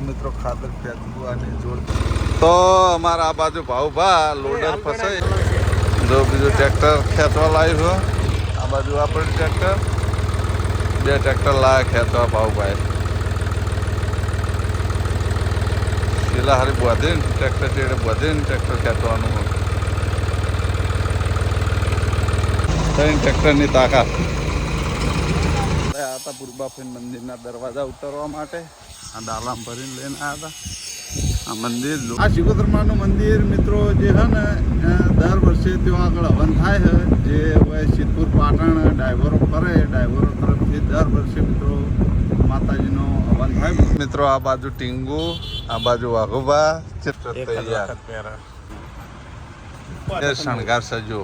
મિત્રો ખાતર ફેંકવું આની જોડ તો અમારા આ બાજુ ભાવભા લોડર ફસાય જો બીજું ટ્રેક્ટર ખેંચવા લાવ્યું છે આ બાજુ આપણે ટ્રેક્ટર બે ટ્રેક્ટર લાવ્યા ખેંચવા ભાવભાઈ પેલા હારી બધીને ટ્રેક્ટર ચેડે બધીને ટ્રેક્ટર ખેંચવાનું હોય ટ્રેક્ટરની તાકાત હતા પૂર્બાફેન મંદિરના દરવાજા ઉતરવા માટે આ ડાલામ ભરીને લઈને આવ્યા હતા આ મંદિર આ શિકોત્રમાનું મંદિર મિત્રો જે છે ને દર વર્ષે ત્યાં આગળ હવન થાય છે જે હોય સિદ્ધપુર પાટણ ડાયવરો ફરે ડાયવરો તરફથી દર વર્ષે મિત્રો માતાજીનો હવન થાય મિત્રો આ બાજુ ટીંગુ આ બાજુ વાઘોબા ચિત્ર તૈયાર શણગાર સજો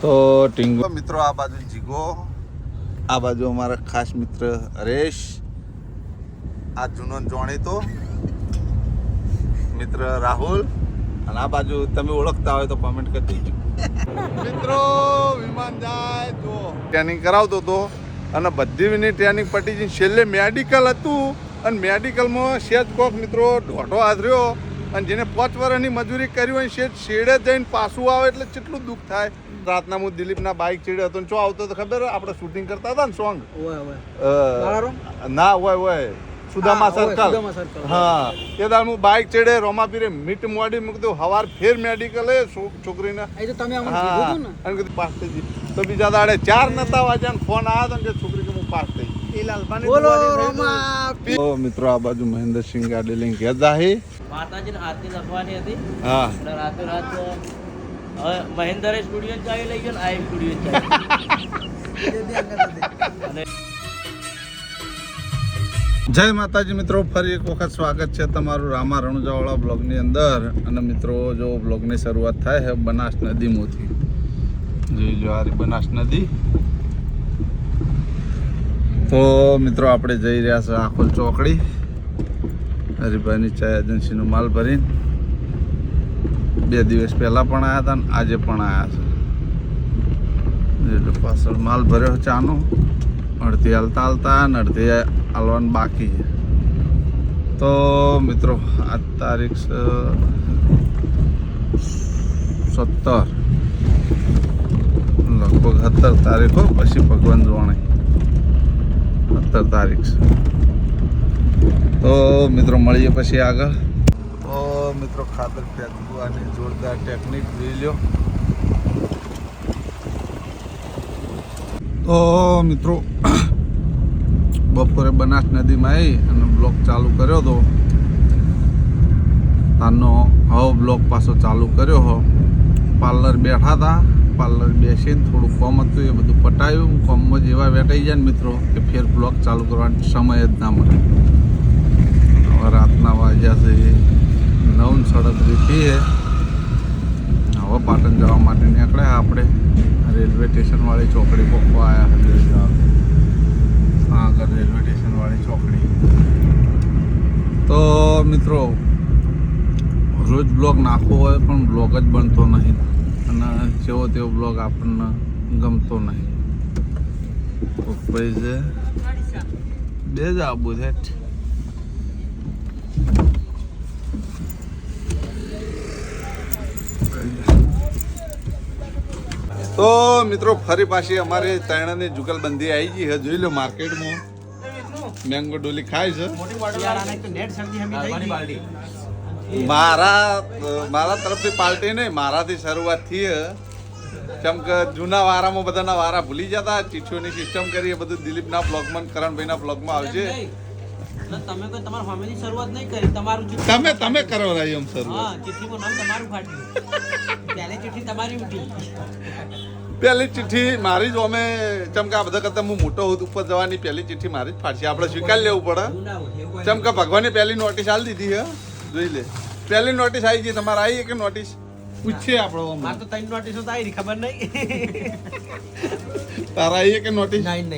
તો ટીંગુ મિત્રો આ બાજુ જીગો આ બાજુ અમારા ખાસ મિત્ર હરેશ આ જૂનો જાણીતો મિત્ર રાહુલ અને આ બાજુ તમે ઓળખતા હોય તો કોમેન્ટ કરી દેજો મિત્રો વિમાન જાય તો ટ્રેનિંગ કરાવતો હતો અને બધી ટ્રેનિંગ પટી જઈને છેલ્લે મેડિકલ હતું અને મેડિકલમાં સેજ કોક મિત્રો ઢોઢો આદર્યો અને જેને 5 વર્ષની મજૂરી કરી હોય સેજ શેડે જઈને પાછું આવે એટલે કેટલું દુઃખ થાય રાતના હું દિલીપના બાઇક ચડ્યો હતો ચો આવતો તો ખબર આપણે શૂટિંગ કરતા હતા ને સોંગ ના હોય સુદામા સર્કલ હા તે દાળ હું બાઇક ચડે રોમાપીરે મીટ મોડી મૂકતું હવાર ફેર મેડિકલ એ છોકરીને અને કીધું પાસ થઈ ગઈ તો બીજા દાડે 4 નતા વાગ્યા ફોન આવ્યો હતો ને છોકરી કે હું પાસ થઈ ગઈ મિત્રો આ બાજુ મહેન્દ્રસિંહ ગાડી લઈને ઘેર જાહી માતાજીને આરતી લખવાની હતી હા રાતો રાત હવે મહેન્દ્ર સ્ટુડિયો ચાવી લઈ ગયો ને આ સ્ટુડિયો જય માતાજી મિત્રો ફરી એક વખત સ્વાગત છે તમારું રામા રણુજાવાળા બ્લોગની અંદર અને મિત્રો જો બ્લોગની શરૂઆત થાય છે બનાસ નદીમાંથી જોઈ લો આ બનાસ નદી તો મિત્રો આપણે જઈ રહ્યા છે આખોલ ચોકડી હરિભાઈની ચાય એજન્સીનો માલ ભરીને 2 દિવસ પહેલાં પણ આવ્યા હતા ને આજે પણ આવ્યા છે પાછળ માલ ભર્યો ચાનો અડધી હાલતા હાલતા ને અડધી હાલવાનું બાકી છે તો મિત્રો આ તારીખ 17 લગભગ 17 તારીખો પછી ભગવાન જોણે 17 તારીખ છે તો મિત્રો મળીએ પછી આગળ તો મિત્રો ખાતર ફેંકવું આની જોરદાર ટેકનિક જોઈ લો તો મિત્રો બપોરે બનાસ નદીમાં આવી અને બ્લોક ચાલુ કર્યો હતો તાનો હવે બ્લોક પાછો ચાલુ કર્યો હો પાર્લર બેઠા હતા પાર્લર બેસીને થોડું કોમ હતું એ બધું પટાયું કોમમાં જેવા વેટાઈ જાય ને મિત્રો કે ફેર બ્લોક ચાલુ કરવાનો સમય જ ના મળે હવે રાતના વાગ્યા છે 9:37 છે હવે પાટણ જવા માટે નીકળ્યા આપણે રેલવે સ્ટેશન વાળી ચોકડી પહોંચવા આવ્યા આગળ રેલવે સ્ટેશન વાળી ચોકડી તો મિત્રો રોજ બ્લોગ નાખવો હોય પણ બ્લોગ જ બનતો નહીં અને જેવો તેવો બ્લોગ આપણને ગમતો નહીં ભાઈ છે બે જ આવું છે તો મિત્રો ફરી પાછી અમારે તૈણાની જુગલબંધી આવી ગઈ છે જોઈ લો માર્કેટમાં મેંગો ડોલી ખાય છે મારા તરફથી પાર્ટી નહીં મારાથી શરૂઆત થઈ કેમ કે જૂના વારામાં બધાના વારા ભૂલી જતા ચીઠીઓની સિસ્ટમ કરી એ બધું દિલીપના બ્લોગમાં કરણભાઈના બ્લોગમાં આવશે તમે કોઈ તમારા ફેમિલી શરૂઆત નહીં કરી તમારું તમે કરો રહી એમ શરૂઆત હા ચિઠ્ઠીનું નામ તમારું ફાટ્યું પહેલી ચિઠ્ઠી તમારી ઉઠી પહેલી ચિઠ્ઠી મારી જ અમે ચમ કે આ બધા કરતા હું મોટો હોત ઉપર જવાની પહેલી ચિઠ્ઠી મારી જ ફાટશે આપણે સ્વીકારી લેવું પડે ચમ કે ભગવાને પહેલી નોટિસ આલી દીધી હે જોઈ લે પહેલી નોટિસ આવી ગઈ તમારે આવી કે નોટિસ પૂછીએ આપણો મારે તો 3 નોટિસો તો આવી ખબર નહીં તારા આવી કે નોટિસ નહીં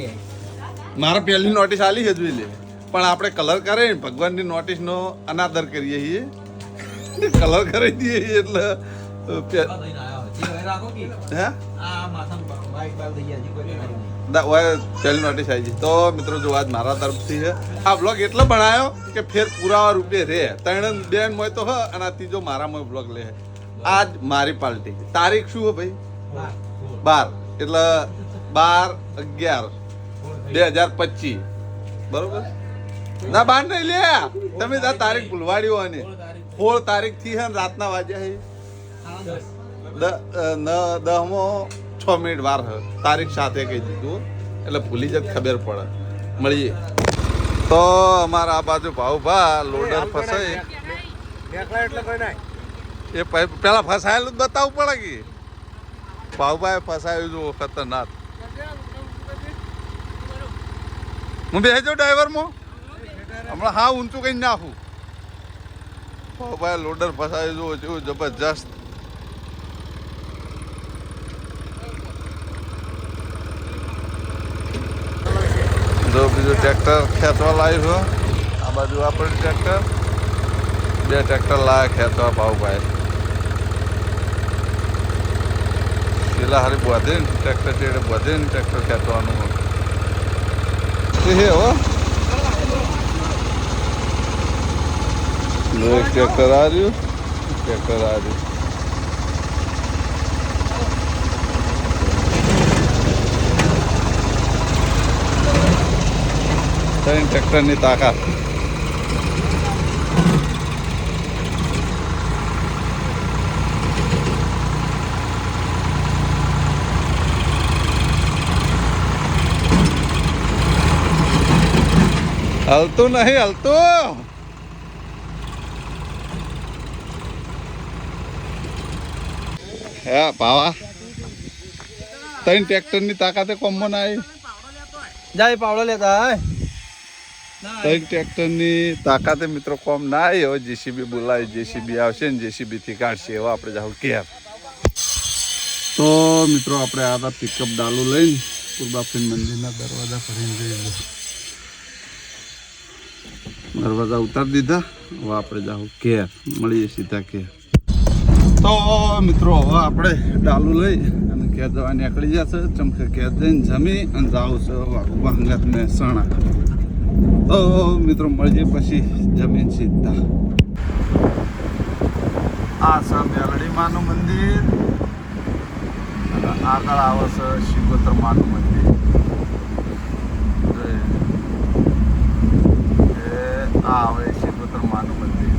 મારે પહેલી નોટિસ આલી છે જોઈ લે પણ આપણે કલર કરે ને ભગવાનની નોટિસનો અનાદર કરીએ છીએ કલર કરી દઈએ છીએ એટલે હે પહેલી નોટિસ આવી ગઈ. તો મિત્રો જો આજ મારા તરફથી છે આ બ્લોગ એટલો બનાવ્યો કે ફેર પુરાવા રૂપે રે ત્રણ બેન મોય તો હ અને આ ત્રીજો મારા મોય બ્લોગ લે. આજ મારી પાર્ટી તારીખ શું હે ભાઈ 12 એટલે 12/11/2025 બરોબર ના બાર નહીં લે તમે આ તારીખ ભૂલવાડી હોય ને 16 તારીખ થી હે રાતના વાગ્યા હે 10:06 વાર હે તારીખ સાથે કહી દીધું એટલે ભૂલી જ ખબર પડે. મળીએ તો અમારા આ બાજુ ભાવભા લોડર ફસાય એ પેલા ફસાયેલું જ બતાવવું પડે કે ભાવભાઈ ફસાયું જો ખતરનાક. હું બેસજો ડ્રાઈવરમાં હમણાં હા ઊંચું કઈ નાખું. ભાઈ લોડર ફસાયું જો જેવું જબરજસ્ત. જો બીજું ટ્રેક્ટર ખેંચવા લાવ્યું છે આ બાજુ આપણે ટ્રેક્ટર 2 ટ્રેક્ટર લાવ્યા ખેંચવા ભાવભાઈ પેલા હારી બધીને ટ્રેક્ટર ટેડે બધીને ટ્રેક્ટર ખેંચવાનું હે હો. એક ટ્રેક્ટર આ રહ્યું ટ્રેક્ટર આ રહ્યું. ટ્રેક્ટરની તાકાત હલતું નહીં હલતું. હે ભાવા ત્રણ ટ્રેક્ટરની તાકાતે કોમમાં ના આવી જાય પાવડો લેતા હે ત્રણ ટ્રેક્ટરની તાકાતે મિત્રો કોમ ના આવી. હવે જેસીબી બોલાવી જેસીબી આવશે ને જેસીબી થી કાઢશે એવા આપણે જાવ કેર. તો મિત્રો આપણે આ પિકઅપ ડાલુ લઈને કુરબાફીન મંદિરના દરવાજા ભરીને જઈએ. દરવાજા ઉતારી દીધા હવે આપણે જાવ કેર. મળીએ સીધા કેર. તો મિત્રો હવે આપણે ડાલુ લઈ અને કેર જવા નીકળી જશે. ચમકે કેર જઈને જમી અને જાવ છે વાઘુબા હંગાત મહેસાણા. તો મિત્રો મળીએ પછી જમીન સીધા. આ છે મેલડી માનું મંદિર અને આગળ આવે છે શિગોતર માનું મંદિર. આ આવે શિગોતર માનું મંદિર.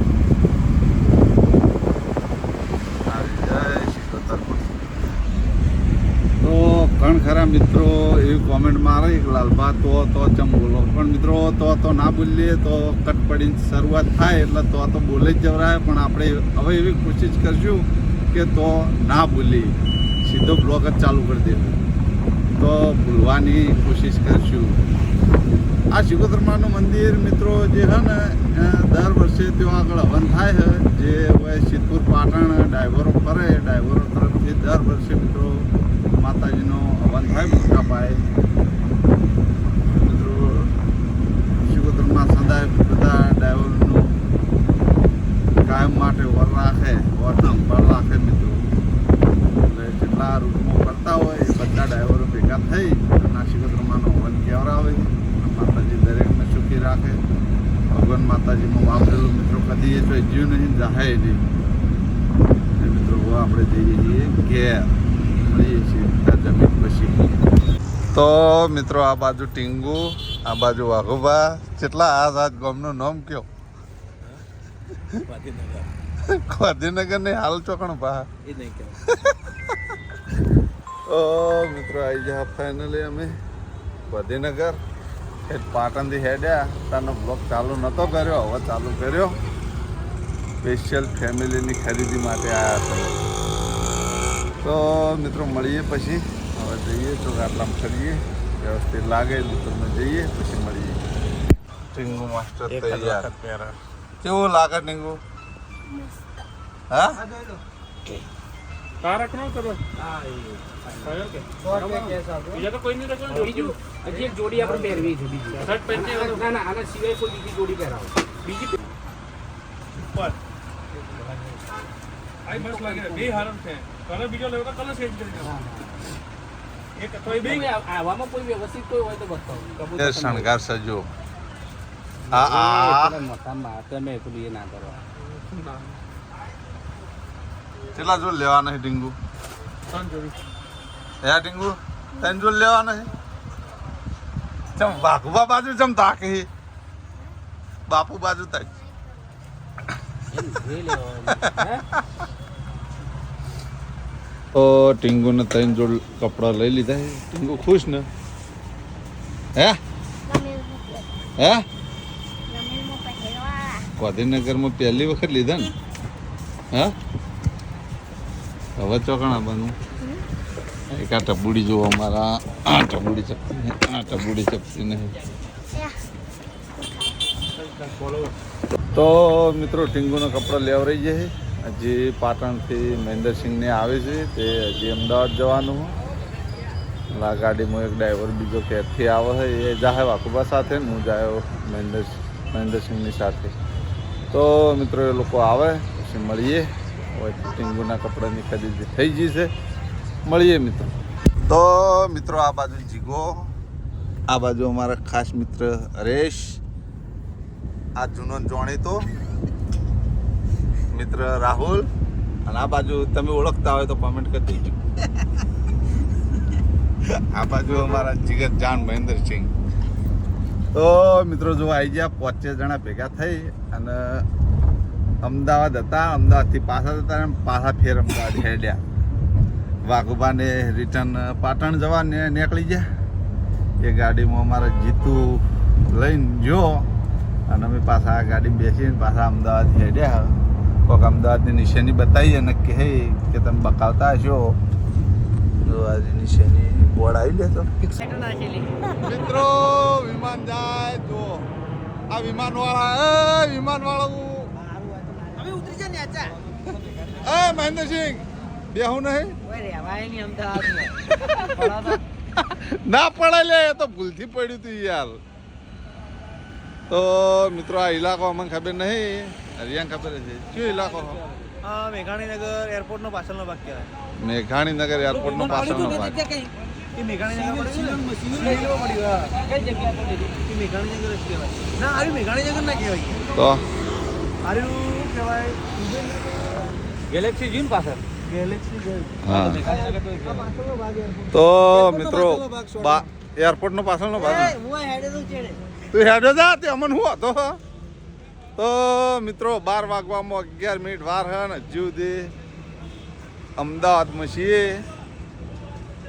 જય શિગોતર. તો ઘણ ખરા મિત્રો એવી કોમેન્ટ મારે એક લાલબા તો ચમ બોલો પણ મિત્રો તો ના બોલીએ તો કટ પડીને શરૂઆત થાય એટલે તો બોલે જ જવરાય. પણ આપણે હવે એવી કોશિશ કરશું કે તો ના ભૂલી સીધો બ્લોગ જ ચાલુ કરી દેવું તો ભૂલવાની કોશિશ કરશું. આ શિગોતરમાનું મંદિર મિત્રો જે છે ને દર વર્ષે ત્યાં આગળ હવન થાય છે. જે હોય સિદ્ધપુર પાટણ ડાયવરો ફરે ડાયવરો તરફથી દર વર્ષે મિત્રો માતાજીનો હવન થાય મોટા પાયે. મિત્રો શિગોતરમાં સદાય બધા ડાયવરનું કાયમ માટે વર રાખે વર રાખે મિત્રો. એટલે જેટલા રૂટમાં ફરતા હોય એ બધા ડાયવરો ભેગા થઈ અને શિગોતરમાનો હવન કહેવરાવે. માતાજી દરેકને સુખી રાખે. ભગવાન માતાજીમાં વાપરેલું મિત્રો કદી એ તો જીવ નહીં જાહે નહીં. મિત્રો આપણે જઈએ છીએ ઘેર. મળીએ છીએ જમીન પછી. તો મિત્રો આ બાજુ ટીંગુ આ બાજુ વાઘોબા કેટલા આજ ગામનું નામ કયો ગાંધીનગર ને હાલ ચોકણ ભા ઓ મિત્રો આવી જા ફાઇનલી અમે ગાંધીનગર પાટણથી હેડ્યા. તારનો બ્લોગ ચાલુ નહોતો કર્યો હવે ચાલુ કર્યો. સ્પેશિયલ ફેમિલીની ખરીદી માટે આવ્યા છે. તો મિત્રો મળીએ પછી હવે જઈએ તો આટલામાં ફરીએ વ્યવસ્થિત લાગે દુકાનમાં જઈએ પછી મળીએ. ટીંગુ માસ્ટર તૈયાર કેવું લાગે ટીંગુ? હા કાર રખનો કરો હા એ બીજા તો કોઈ નહીં રખવાનું. બીજું હજી એક જોડી આપણે પહેરવી છે બીજી શર્ટ પહેરને ના ના આના સિવાય કોઈ બીજી જોડી પહેરાવો. બીજી ઉપર આઈ મસ્ત લાગે બે હારમ છે. કલર બીજો લેવો તો કલર ચેન્જ કરી દો. એક કોઈ બી આવામાં કોઈ વ્યવસ્થિત કોઈ હોય તો બતાવો એ શણગાર સજો આ મથામાં તમે પેલું એ ના કરો કેટલા જોડ લેવાના છે ટીંગુ હે ટીંગુ ત્રણ જોડ લેવાના છે ચમ વાઘુબા બાજુ ચમ તાકી બાપુ બાજુ તાક તો ટીંગુને ત્રણ જોડ કપડા લઈ લીધા છે ટીંગુ ખુશ ને હે હે ગાંધીનગરમાં પહેલી વખત લીધા ને હા હવે ચોકણા બનવું એક આ ટબુડી જુઓ અમારા આ ટબુડી ચપતી નહીં આ ટબુડી ચપતી નહીં તો મિત્રો ટીંગુના કપડા લેવરાઈ જાય હજી પાટણથી મહેન્દ્રસિંહને આવે છે તે હજી અમદાવાદ જવાનું આ ગાડીમાં એક ડ્રાઈવર બીજો ક્યાંથી આવે છે એ જાહે વાકુબા સાથે ને હું જાયો મહેન્દ્રસિંહની સાથે તો મિત્રો એ લોકો આવે પછી મળીએ હવે ટીંગુના કપડાની ખરીદી થઈ ગઈ છે મળીએ મિત્રો તો મિત્રો આ બાજુ જીગો આ બાજુ અમારા ખાસ મિત્ર હરેશ આ જૂનો જાણીતો મિત્ર રાહુલ અને આ બાજુ તમે ઓળખતા હોય તો કોમેન્ટ કરી દેજો આ બાજુ અમારા જીગર જાન મહેન્દ્રસિંહ તો મિત્રો જો આવી ગયા 5 જણા ભેગા થઈ અને અમદાવાદ હતા અમદાવાદથી પાછા જતા પાછા ફેર અમદાવાદ હેડ્યા વાઘુબાને રિટર્ન પાટણ જવા નીકળી ગયા એ ગાડીમાં અમારા જીતુ લઈને જો અને અમે પાછા આ ગાડીમાં બેસીને પાછા અમદાવાદ હેડ્યા કોઈક અમદાવાદની નિશાની બતાવી અને કહે કે તમે બકાવતા હશો જો આજે નિશાની બોર્ડ આવી લેતો મિત્રો વિમાન જાય તો આ વિમાનવાળા મહેન્દ્રસિંહ બેહું નહીં ના પડે લે તો ભૂલથી પડ્યું તું યાર તો મિત્રો આ ઇલાકો અમને ખબર નહીં હરિયાને ખબર છે શું ઇલાકો મેઘાણીનગર એરપોર્ટનો પાછળનો ભાગ કહેવાય મેઘાણીનગર એરપોર્ટનો પાછળનો ભાગ તો ગેલેક્સી જીન પાછળ હા તો મિત્રો એરપોર્ટનો પાછળનો ભાગ તું હેડો જા તે અમન હું હતો તો મિત્રો 12 વાગવામાં 11 મિનિટ વાર હે ને હજુ સુધી અમદાવાદમાં છીએ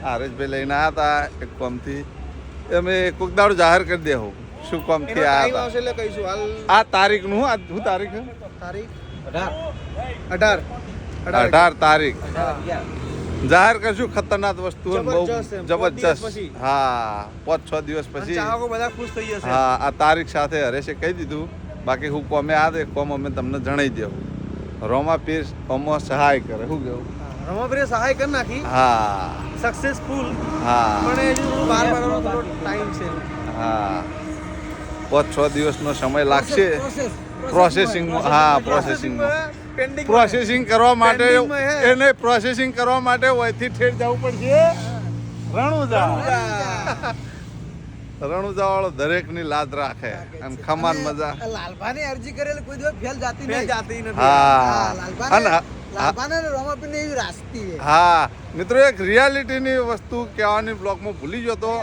હરેશભાઈ લઈને આવ્યા હતા એક કોમથી અમે કોઈક દાડો જાહેર કરી દેવું શું કોમથી આવ્યા હતા આ તારીખનું શું તારીખ છે 18 તારીખ જાહેર કરશું ખતરનાક વસ્તુ બહુ જબરજસ્ત હા 5-6 દિવસ પછી બધા ખુશ થઈ જશે હા આ તારીખ સાથે હરેશે કહી દીધું બાકી હું કોમે આ દે કોમ અમે તમને જણાવી દેવું રોમા પીર કોમો સહાય કરે શું કેવું રમાપીરે સહાય કરી નાખી હા સક્સેસફુલ હા પણ હજુ બહાર પાડવાનો થોડો ટાઈમ છે હા 5-6 દિવસનો સમય લાગશે પ્રોસેસિંગ હા પ્રોસેસિંગ કરવા માટે એને પ્રોસેસિંગ કરવા માટે વયથી ઠેર જવું પડશે રણુજા વાળો દરેકની લાજ રાખે અને ખમાન મજા લાલભાની અરજી કરેલ કોઈ દિવસ ફેલ જાતી નથી હા અને લાલભાને રોમાપીરને એવી રાસ્તી છે હા મિત્રો એક રિયાલિટીની વસ્તુ કહેવાની બ્લોગમાં ભૂલી ગયો તો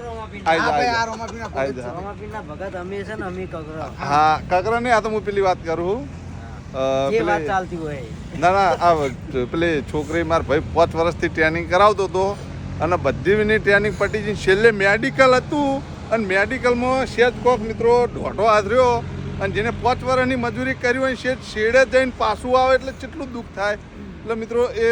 રોમાપીરના ભગત અમે છે ને અમે કગરા હા કગરા નહીં આ તો હું પેલી વાત કરું જે વાત ચાલતી હોય ના આ પેલી છોકરી મારા ભાઈ 5 વર્ષથી ટ્રેનિંગ કરાવતો હતો અને બધી ટ્રેનિંગ પટી જઈને છેલ્લે મેડિકલ હતું અને મેડિકલમાં સેજ કોક મિત્રો ઢોઢો આદર્યો અને જેને 5 વર્ષની મજૂરી કરી હોય શેડે જઈને પાછું આવે એટલે કેટલું દુઃખ થાય એટલે મિત્રો એ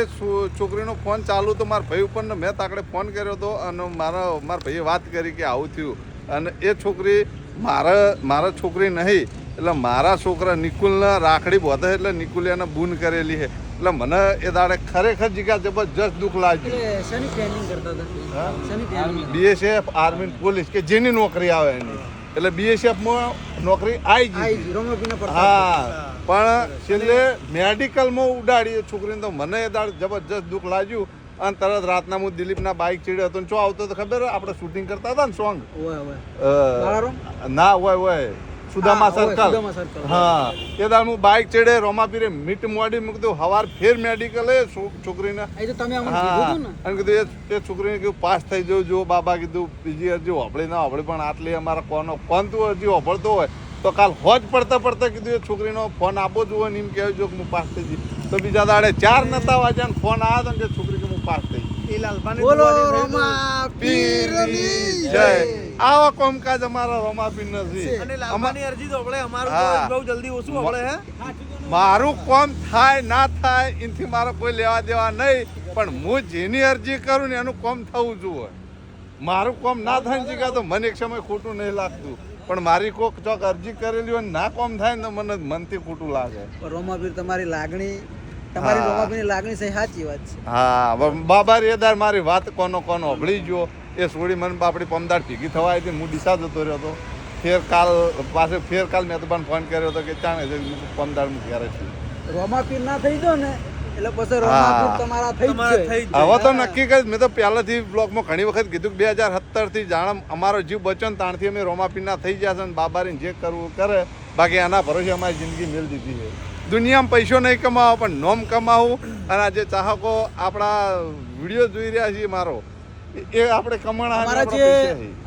છોકરીનો ફોન ચાલુ તો મારા ભાઈ ઉપર મેં તાકડે ફોન કર્યો હતો અને મારા ભાઈએ વાત કરી કે આવું થયું અને એ છોકરી મારા છોકરી નહીં એટલે મારા છોકરા નિકુલના રાખડી બોધે એટલે નિકુલે એને બૂન કરેલી છે એટલે મને એ દાડે ખરેખર જીગા જબરજસ્ત દુઃખ લાગ્યું બીએસએફ આર્મી પોલીસ કે જેની નોકરી આવે એની એટલે બીએસએફમાં નોકરી આવી ગઈ હા પણ છેલ્લે મેડિકલમાં ઉડાડી એ છોકરીને તો મને એ દાડે જબરજસ્ત દુઃખ લાગ્યું અને તરત રાતના હું દિલીપના બાઇક ચડ્યો હતો ને શું આવતો તો ખબર આપણે શૂટિંગ કરતા હતા ને સોંગ ના હોય સુદામા સર્કલ હા એ દાડ હું બાઇક ચડે રોમાપીરે મીટ મોડી મૂકતું હવાર ફેર મેડિકલ છોકરીને અને કીધું એ છોકરીને કીધું પાસ થઈ જવું જો બાબા કીધું બીજી અરજી હોભળી ના હોભળી પણ આટલી અમારા કોણ તું અરજી હોભળતો હોય તો કાલ હોજ પડતા કીધું એ છોકરીનો ફોન આપો જ હોય ને એમ કહેજો કે હું પાસ થઈ જઈ તો બીજા દાડે 4 નતા વાગ્યા ફોન આવ્યો હતો ને છોકરી કે હું પાસ થઈ આવા કોમકાજ અમારા રોમાપીર નથી મારું કોમ થાય ના થાય એનાથી મારો કોઈ લેવા દેવા નહીં પણ હું જેની અરજી કરું ને એનું કોમ થવું જોઈએ મારું કોમ ના થાય ને જગ્યા તો મને એક સમય ખોટું નહીં લાગતું પણ મારી કોક ચોક અરજી કરેલી હોય ના કોમ થાય ને તો મને મનથી ખોટું લાગે રોમાપીર તમારી લાગણી તમારી રોમાપીરની લાગણી છે સાચી વાત છે હા બાબા રેદાર મારી વાત કોનો હોભળી ગયો એ છોડી મને આપણી પમદાર ભેગી થવા આવી હતી હું ડીસા જતો રહ્યો હતો ફેર કાલ મેં તો ફોન કર્યો હતો કે ચાણે પમદાર હું ઘેરે છું રોમાપીર ના થઈ ગયો ને એટલે પછી રોમાપીર તમારા થઈ હવે તો નક્કી કરી મેં તો પહેલાથી બ્લોગમાં ઘણી વખત કીધું કે 2017 થી જાણ અમારો જીવ બચ્યો ને તાણથી અમે રોમાપીરના થઈ ગયા છે ને બાબારીને જે કરવું કરે બાકી આના ભરોસે અમારી જિંદગી મેળ દીધી છે દુનિયામાં પૈસો નહીં કમાવો પણ નોમ કમાવું અને આ જે ચાહકો આપણા વિડીયો જોઈ રહ્યા છીએ મારો એ આપણે કમાણા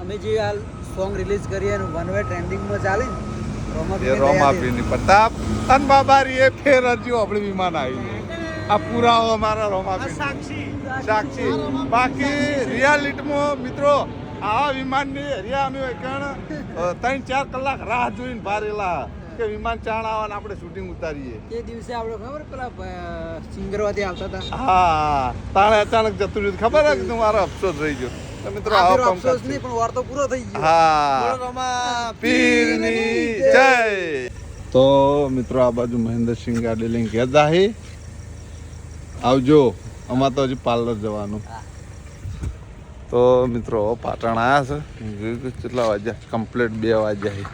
અમે જે હાલ સોંગ રિલીઝ કરીએ અને વન વે ટ્રેન્ડિંગમાં ચાલે ને રોમાપીરની પ્રતાપ અને બાબારી એ ફેર અરજીઓ આપણે વિમાન આવી આ પુરાવો અમારા રોમાપીર સાક્ષી બાકી રિયાલિટીમાં મિત્રો આ વિમાનની હરિયા અમે 3-4 કલાક રાહ જોઈને ભારેલા કે વિમાન ચાણ આવે ને આપણે શૂટિંગ ઉતારીએ તે દિવસે આપણે ખબર પેલા સિંગરવાદી આવતા હતા હા તાણે અચાનક જતું રહ્યું ખબર હે કે તમારો અફસોસ રહી ગયો તો મિત્રો આવો અફસોસ નહીં પણ વાર તો પૂરો થઈ ગયો હા પીરની જય તો મિત્રો આ બાજુ મહેન્દ્રસિંહ ગાડી લઈને ગયા હે આવજો અમાર તો હજી પાર્લર જવાનું તો મિત્રો પાટણ આવ્યા છે કેટલા વાગ્યા કમ્પ્લીટ 2 વાગ્યા છે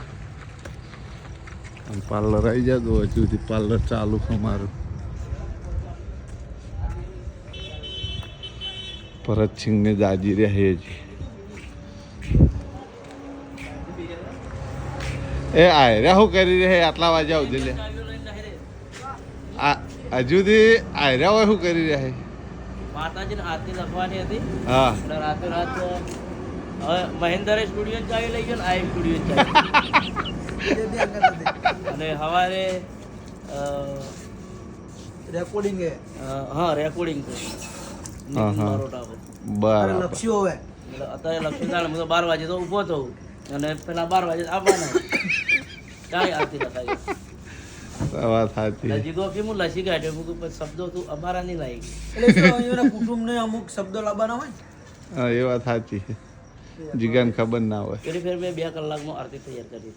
પાર્લર આવી જાય તો હજુ સુધી પાર્લર ચાલુ છે અમારું ભરતસિંહને જાજી રહ્યા હજી એ આયરા શું કરી રહ્યા આટલા વાગ્યા સુધી લે હજુ સુધી આયરા હોય શું કરી રહ્યા માતાજીને આરતી લખવાની હતી હા એટલે રાતે રાત હવે મહેન્દ્ર સ્ટુડિયો ચાવી લઈ ગયો ને આઈ સ્ટુડિયો ચાવી અને સવારે રેકોર્ડિંગ હા રેકોર્ડિંગ બરાબર લક્ષ્યો હવે અત્યારે લક્ષ્મીનારાયણ હું તો 12 વાગે તો ઊભો થઉં અને પેલા 12 વાગે આવવાના ચાય આરતી લખાવી વાત સાચી જીગો કે હું લસી કાઢ્યો હું પછી શબ્દો તું અમારા નહીં લાગી એટલે કુટુંબને અમુક શબ્દો લાવવાના હોય હા એ વાત સાચી છે જીગાને ખબર ના હોય પેલી ફેર મેં 2 કલાકમાં આરતી તૈયાર કરી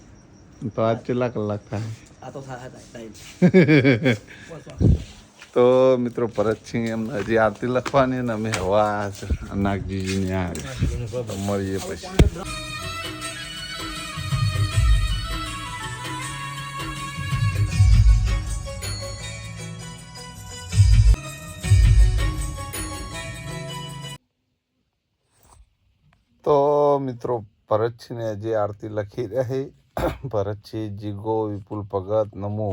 તો આજ કેટલા કલાક થાય આ તો થાય ટાઈમ તો મિત્રો ભરતસિંહ એમને હજી આરતી લખવાની ને અમે હવા નાગજીજીને આવી મળીએ પછી તો મિત્રો ભરતસિંહને હજી આરતી લખી રહી ભરતસિંહ જીગો વિપુલ ભગત નમો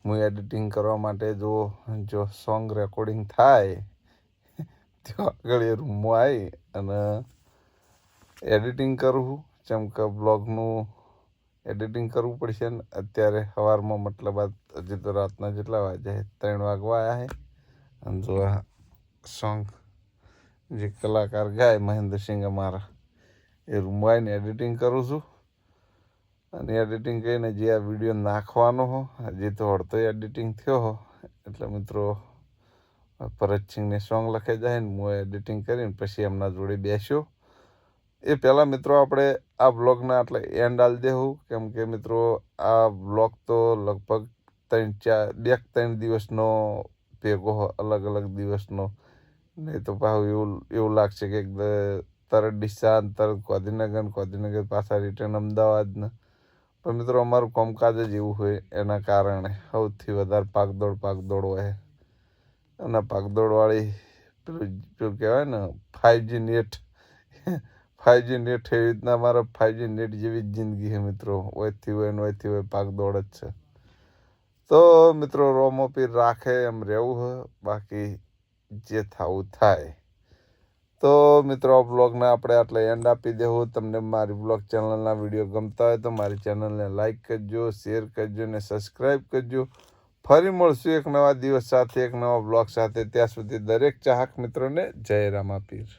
હું એડિટિંગ કરવા માટે જો સોંગ રેકોર્ડિંગ થાય ત્યાં આગળ એ રૂમમાં આવી અને એડિટિંગ કરું જેમ કે બ્લોગનું એડિટિંગ કરવું પડશે ને અત્યારે સવારમાં મતલબ હજી તો રાતના જેટલા વાગ્યા 3 વાગવા આવ્યા છે અને જો આ સોંગ જે કલાકાર ગાય મહેન્દ્રસિંહ અમારા એ રૂમમાં આવીને એડિટિંગ કરું છું અને એડિટિંગ કરીને જે આ વિડીયો નાખવાનો હો હજી તો અડધો એડિટિંગ થયો હો એટલે મિત્રો ભરતસિંહને સોંગ લખાઈ જાય ને હું એડિટિંગ કરીને પછી એમના જોડે બેસ્યો એ પહેલાં મિત્રો આપણે આ બ્લોગના એટલે એન્ડ આલી દેવું કેમ કે મિત્રો આ બ્લોગ તો લગભગ 3 દિવસનો ભેગો અલગ અલગ દિવસનો નહીં તો પાછું એવું લાગશે કે તરત ડીસા તરત ગાંધીનગર પાછા રિટર્ન અમદાવાદને પણ મિત્રો અમારું કામકાજ જ એવું હોય એના કારણે સૌથી વધારે પાકદોડ હોય અને ભાગદોડવાળી પેલું કહેવાય ને 5G નેટ 5G નેટ એવી રીતના મારા 5G નેટ જેવી જ જિંદગી છે મિત્રો. ઓયથી હોય ભાગદોડ જ છે. તો મિત્રો રોમો પીર રાખે એમ રહેવું છે, બાકી જે થવું થાય. તો મિત્રો આ બ્લોગને આપણે આટલે એન્ડ આપી દેવું. તમને મારી બ્લોગ ચેનલના વિડીયો ગમતા હોય તો મારી ચેનલને લાઈક કરજો, શેર કરજો અને સબસ્ક્રાઈબ કરજો. ફરી મળશું એક નવા દિવસ સાથે, એક નવા બ્લોગ સાથે. ત્યાં સુધી દરેક ચાહક મિત્રોને જય રામાપીર.